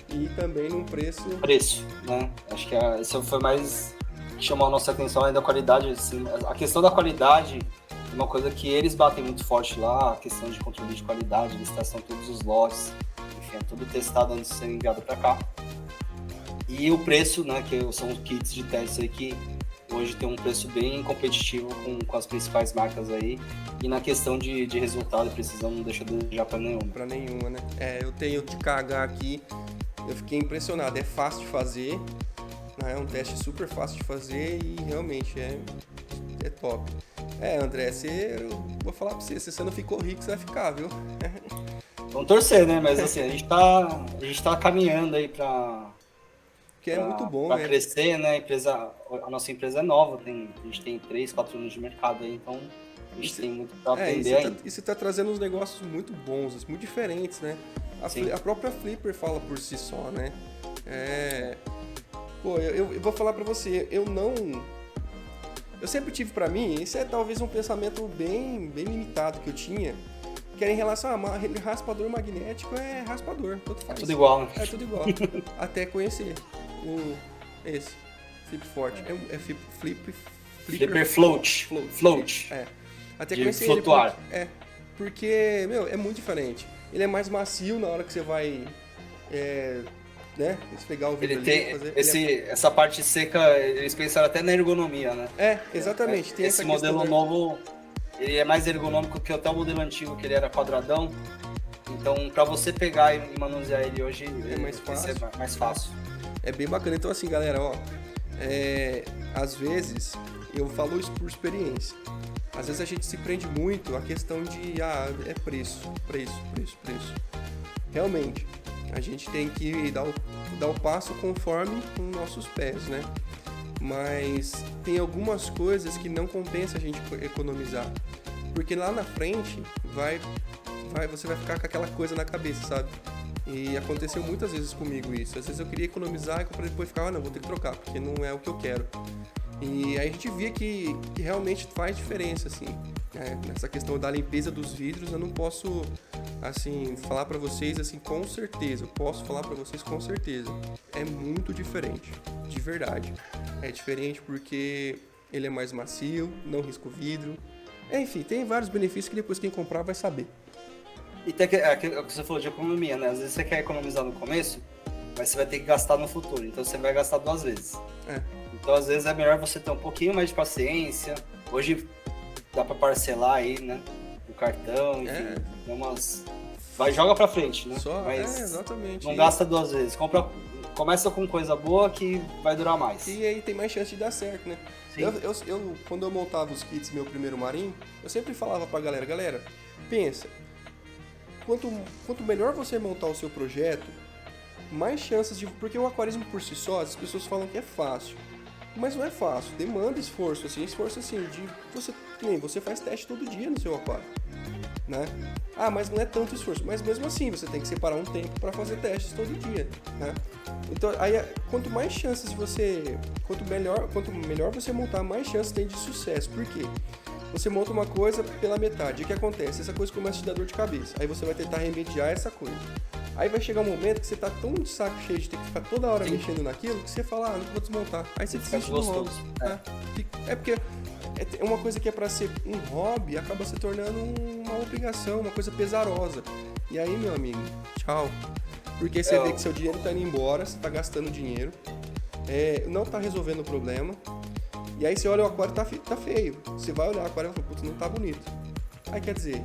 e também num preço... Preço, né? Acho que isso foi mais que chamou a nossa atenção, além da qualidade. Assim, a questão da qualidade é uma coisa que eles batem muito forte lá, a questão de controle de qualidade, eles testam todos os lotes, enfim, é tudo testado antes de ser enviado para cá. E o preço, né, que são os kits de testes aí que hoje tem um preço bem competitivo com as principais marcas aí. E na questão de resultado e precisão não deixa de desejar para nenhuma. Para nenhuma, né? Eu tenho de KH aqui, eu fiquei impressionado. É fácil de fazer, né? É um teste super fácil de fazer e realmente é top. André, eu vou falar para você, se você não ficou rico, você vai ficar, viu? Vamos torcer, né? Mas assim, a gente tá caminhando aí para... Que é muito bom, né? Crescer, né? A nossa empresa é nova, a gente tem 3, 4 anos de mercado aí, então a gente tem muito para aprender ainda. E você tá trazendo uns negócios muito bons, muito diferentes, né? A própria Flipper fala por si só, né? Eu vou falar para você, eu sempre tive para mim, isso é talvez um pensamento bem limitado que eu tinha, que era em relação a raspador magnético é raspador, tanto faz. É tudo igual, né? É tudo igual. Até conhecer esse Flip Forte. Flipper Float. Até de conhecer flutuar. ele. Porque, é muito diferente. Ele é mais macio na hora que você vai, né, esfregar o vidro. Ele tem essa parte seca, eles pensaram até na ergonomia, né? Exatamente. Tem esse modelo novo, ele é mais ergonômico que até o modelo antigo, que ele era quadradão. Então, para você pegar e manusear ele hoje, é mais fácil. É bem bacana. Então, assim, galera, às vezes, eu falo isso por experiência. Às vezes a gente se prende muito à questão de, preço. Realmente, a gente tem que dar o passo conforme com nossos pés, né? Mas tem algumas coisas que não compensa a gente economizar. Porque lá na frente, você vai ficar com aquela coisa na cabeça, sabe? E aconteceu muitas vezes comigo isso. Às vezes eu queria economizar e depois ficava, não, vou ter que trocar, porque não é o que eu quero. E aí a gente via que realmente faz diferença, assim. Nessa questão da limpeza dos vidros, eu não posso, assim, falar pra vocês, assim, com certeza. Eu posso falar pra vocês com certeza. É muito diferente, de verdade. É diferente porque ele é mais macio, não risca o vidro. Enfim, tem vários benefícios que depois quem comprar vai saber. E tem o que você falou de economia, né? Às vezes você quer economizar no começo, mas você vai ter que gastar no futuro. Então você vai gastar 2 vezes. Então às vezes é melhor você ter um pouquinho mais de paciência. Hoje dá pra parcelar aí, né? O cartão, enfim. Joga pra frente, né? Mas exatamente. Não gasta 2 vezes. Começa com coisa boa que vai durar mais. E aí tem mais chance de dar certo, né? Quando eu montava os kits meu primeiro marinho, eu sempre falava pra galera, pensa, quanto melhor você montar o seu projeto, mais chances de... Porque o aquarismo por si só, as pessoas falam que é fácil. Mas não é fácil, demanda esforço assim, de você faz teste todo dia no seu aquário, né? Mas não é tanto esforço, mas mesmo assim você tem que separar um tempo para fazer testes todo dia, né? Então aí quanto mais chances quanto melhor você montar, mais chances tem de sucesso. Por quê? Você monta uma coisa pela metade, o que acontece? Essa coisa começa a te dar dor de cabeça, aí você vai tentar remediar essa coisa. Aí vai chegar um momento que você tá tão de saco cheio de ter que ficar toda hora mexendo naquilo, que você fala, não vou desmontar. Aí você desiste do hobby. Porque é uma coisa que é pra ser um hobby, acaba se tornando uma obrigação, uma coisa pesarosa. E aí, meu amigo, tchau. Porque você vê que seu dinheiro tá indo embora, você tá gastando dinheiro, não tá resolvendo o problema. E aí você olha o aquário, tá feio. Você vai olhar o aquário e fala, putz, não tá bonito. Aí quer dizer...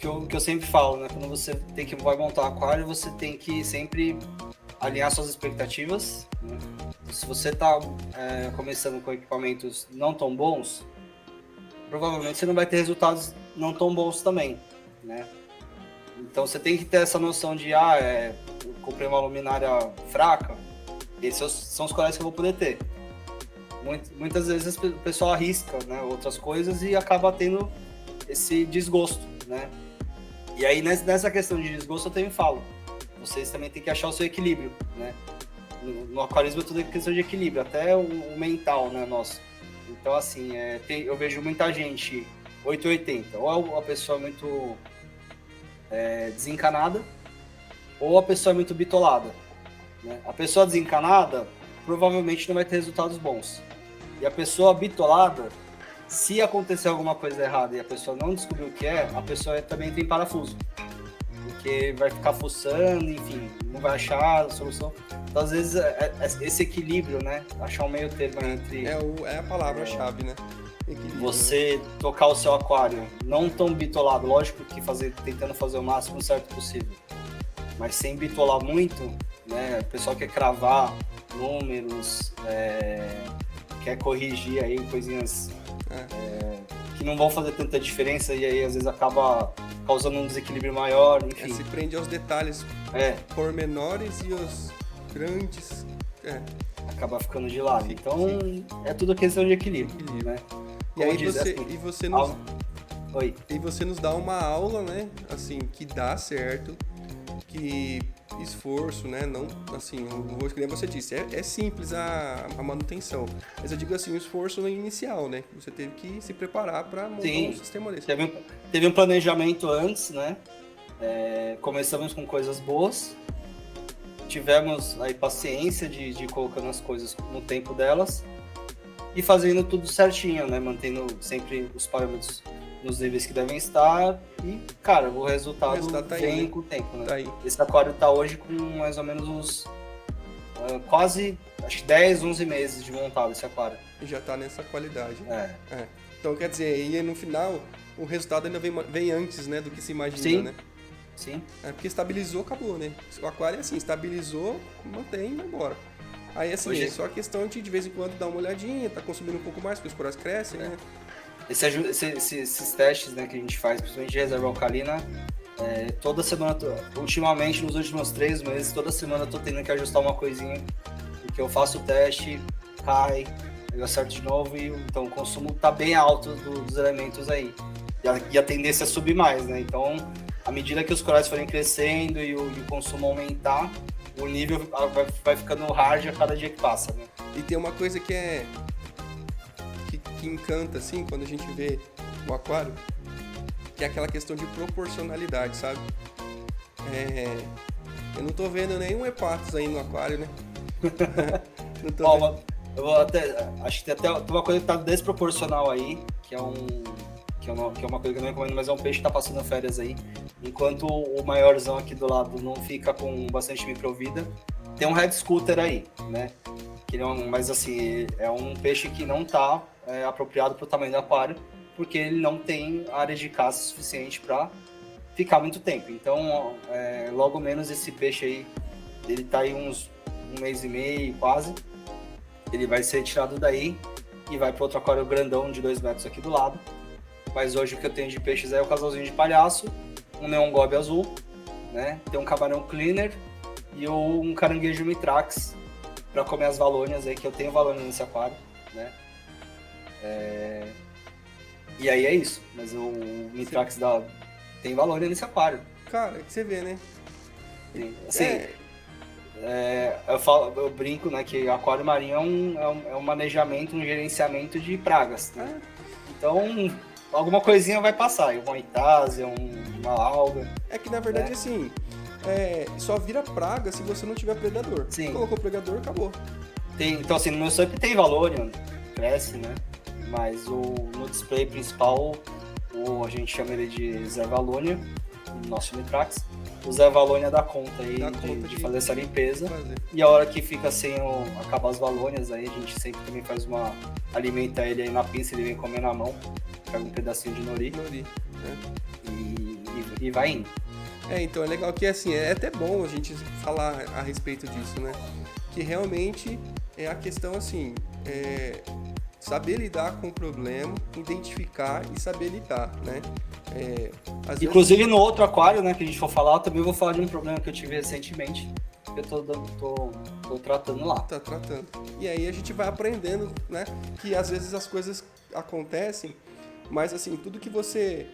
O que eu sempre falo, né? Quando você vai montar um aquário, você tem que sempre alinhar suas expectativas, né? Se você está começando com equipamentos não tão bons, provavelmente você não vai ter resultados não tão bons também, né? Então você tem que ter essa noção de, eu comprei uma luminária fraca, esses são os corais que eu vou poder ter. muitas vezes o pessoal arrisca, né, outras coisas e acaba tendo esse desgosto, né? E aí nessa questão de desgosto eu também falo, vocês também têm que achar o seu equilíbrio, né? No aquarismo é tudo questão de equilíbrio, até o mental, né, nosso. Então, assim, eu vejo muita gente 880, ou a pessoa é muito desencanada, ou a pessoa é muito bitolada, né? A pessoa desencanada provavelmente não vai ter resultados bons. E a pessoa bitolada, se acontecer alguma coisa errada e a pessoa não descobrir o que é, a pessoa também tem parafuso. Porque vai ficar fuçando, enfim, não vai achar a solução. Então, às vezes, esse equilíbrio, né? Achar um meio termo entre... É a palavra-chave, né? Equilíbrio, você tocar o seu aquário não tão bitolado, lógico que tentando fazer o máximo certo possível, mas sem bitolar muito, né? O pessoal quer cravar números, quer corrigir aí coisinhas que não vão fazer tanta diferença e aí às vezes acaba causando um desequilíbrio maior, enfim. Se prende aos detalhes pormenores e os grandes... Acaba ficando de lado. Então, é tudo questão de equilíbrio. Né? E aí você nos... Oi. E você nos dá uma aula, né? Assim, que dá certo, que esforço, né? Não, assim, como você disse, é simples a manutenção. Mas eu digo assim, o esforço inicial, né? Você teve que se preparar para montar um sistema desse. Teve um planejamento antes, né? Começamos com coisas boas. Tivemos aí paciência de ir colocando as coisas no tempo delas e fazendo tudo certinho, né? Mantendo sempre os parâmetros nos níveis que devem estar e, cara, o resultado vem, né? Com o tempo, né? Tá aí. Esse aquário tá hoje com mais ou menos uns quase, acho que 10, 11 meses de montado esse aquário. E já tá nessa qualidade. Então, quer dizer, e no final, o resultado ainda vem antes, né, do que se imagina, Sim. né? Sim. Porque estabilizou, acabou, né? O aquário é assim, estabilizou, mantém e vai embora. Aí, assim, é só questão de vez em quando dar uma olhadinha, tá consumindo um pouco mais, porque os corais crescem, né? Esses testes, né, que a gente faz, principalmente de reserva alcalina, toda semana, ultimamente, nos últimos 3 meses, toda semana eu tô tendo que ajustar uma coisinha, porque eu faço o teste, cai, eu acerto de novo, então o consumo tá bem alto dos elementos aí. E a tendência é subir mais, né? Então, à medida que os corais forem crescendo e o consumo aumentar, o nível vai ficando hard a cada dia que passa, né? E tem uma coisa que encanta, assim, quando a gente vê o aquário, que é aquela questão de proporcionalidade, sabe? Eu não tô vendo nenhum hepatos aí no aquário, né? Não tô vendo. Eu vou acho que tem até uma coisa que tá desproporcional aí, que é uma coisa que eu não recomendo, mas é um peixe que tá passando férias aí. Enquanto o maiorzão aqui do lado não fica com bastante microvida, tem um red scooter aí, né? Mas assim, é um peixe que não tá apropriado pro tamanho do aquário, porque ele não tem área de caça suficiente para ficar muito tempo. Então, logo menos esse peixe aí, ele tá aí uns 1 mês e meio, quase. Ele vai ser tirado daí e vai para outro aquário grandão de 2 metros aqui do lado. Mas hoje o que eu tenho de peixes é o casalzinho de palhaço, um neon gobe azul, né? Tem um camarão cleaner e um caranguejo mitrax para comer as valônias aí, que eu tenho valônia nesse aquário, né? E aí é isso, mas o mitrax tem valônia nesse aquário. Cara, que você vê, né? Assim, eu brinco, né, que aquário marinho é um manejamento, um gerenciamento de pragas, né? Então, alguma coisinha vai passar, uma itásia, uma alga. É que na verdade, assim, só vira praga se você não tiver predador. Sim. Colocou predador, acabou. Então, assim, no meu SUP tem valônia, cresce, né? Mas no display principal, a gente chama ele de Zé Valônia, o nosso Mitrax. O Zé Valônia dá conta aí de fazer essa limpeza. E a hora que fica sem acabar as valônias, aí a gente sempre também faz alimenta ele aí na pinça, ele vem comer na mão, pega um pedacinho de nori né? E vai indo. Então é legal que assim, é até bom a gente falar a respeito disso, né? Que realmente é a questão assim, saber lidar com o problema, identificar e saber lidar, né? Inclusive no outro aquário, né, que a gente for falar, eu também vou falar de um problema que eu tive recentemente. Eu tô Tô tratando lá. Tá tratando. E aí a gente vai aprendendo, né? Que às vezes as coisas acontecem, mas assim, tudo que você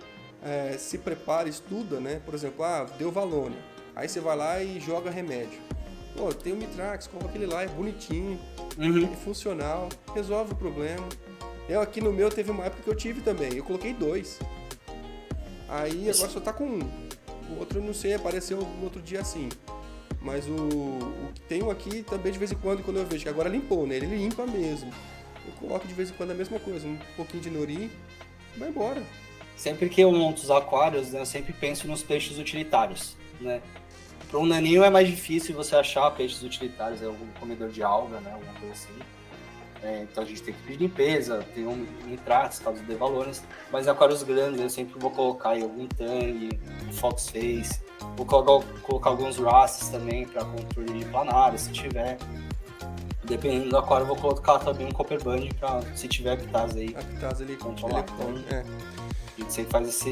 se prepara, estuda, né? Por exemplo, deu Valônia. Aí você vai lá e joga remédio. Pô, tem o Mitrax, coloca aquele lá, é bonitinho, é funcional, resolve o problema. Eu aqui no meu teve uma época que eu tive também, eu coloquei 2. Aí agora só tá com 1. O outro eu não sei, apareceu no outro dia assim. Mas o que tem um aqui também de vez em quando eu vejo, que agora limpou, né? Ele limpa mesmo. Eu coloco de vez em quando a mesma coisa, um pouquinho de nori, vai embora. Sempre que eu monto os aquários, né, eu sempre penso nos peixes utilitários, né? Para um naninho é mais difícil você achar peixes utilitários, algum comedor de alga, né, alguma coisa assim. Então a gente tem que pedir limpeza, tem um nitratos, caso de valores, mas em aquários grandes eu sempre vou colocar aí algum tangue, um fox face, vou colocar alguns wrasses também para controle de planário, se tiver. Dependendo do aquário, eu vou colocar também um copper band para, se tiver aptase aí, aptase ali controlar. A gente sempre faz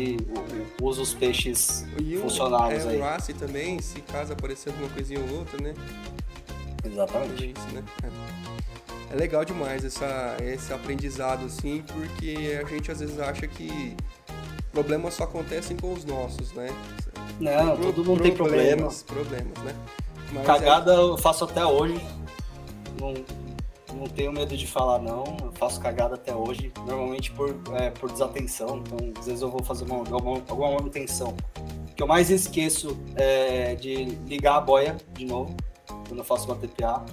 usa os peixes funcionais aí. O wrasse também, se caso aparecer alguma coisinha ou outra, né? Exatamente. Isso, né? É legal demais esse aprendizado, assim, porque a gente às vezes acha que problemas só acontecem com os nossos, né? Não, todo mundo tem problemas, né? Mas cagada eu faço até hoje. Não tenho medo de falar não, eu faço cagada até hoje, normalmente por desatenção, então às vezes eu vou fazer alguma manutenção. O que eu mais esqueço é de ligar a boia de novo, quando eu faço uma TPA.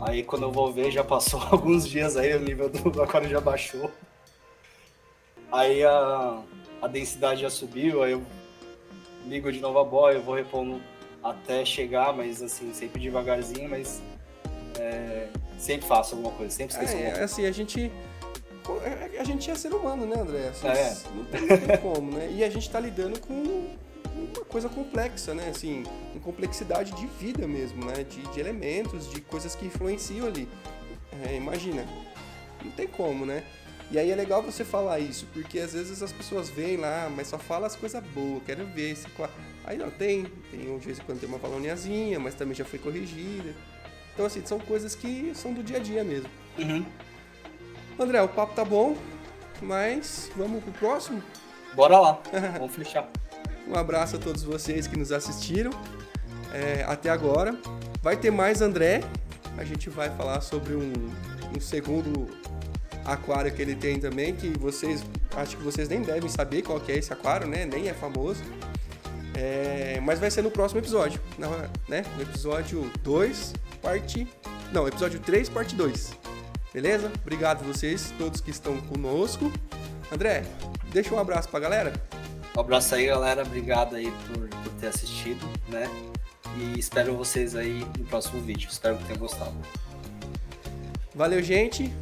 Aí quando eu vou ver, já passou alguns dias aí, o nível do aquário já baixou. Aí a densidade já subiu, aí eu ligo de novo a boia, eu vou repondo até chegar, mas assim, sempre devagarzinho, mas sempre faço alguma coisa, sempre esqueço alguma coisa. Assim, a gente é ser humano, né, André? Assim, não tem como, né? E a gente tá lidando com uma coisa complexa, né? Assim, com complexidade de vida mesmo, né? De elementos, de coisas que influenciam ali. Imagina, não tem como, né? E aí é legal você falar isso, porque às vezes as pessoas veem lá, mas só fala as coisas boas, quero ver se... Aí não, tem de vez em quando tem uma valoniazinha, mas também já foi corrigida. Então, assim, são coisas que são do dia a dia mesmo. André, o papo tá bom, mas vamos pro próximo? Bora lá, vamos fechar. Um abraço a todos vocês que nos assistiram até agora. Vai ter mais André, a gente vai falar sobre um segundo aquário que ele tem também, que acho que vocês nem devem saber qual que é esse aquário, né? Nem é famoso. Mas vai ser no próximo episódio, né? No episódio 2, episódio 3, parte 2. Beleza? Obrigado a vocês, todos que estão conosco. André, deixa um abraço pra galera. Um abraço aí, galera. Obrigado aí por ter assistido, né? E espero vocês aí no próximo vídeo. Espero que tenham gostado. Valeu, gente.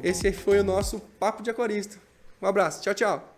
Esse foi o nosso Papo de Aquarista. Um abraço. Tchau, tchau.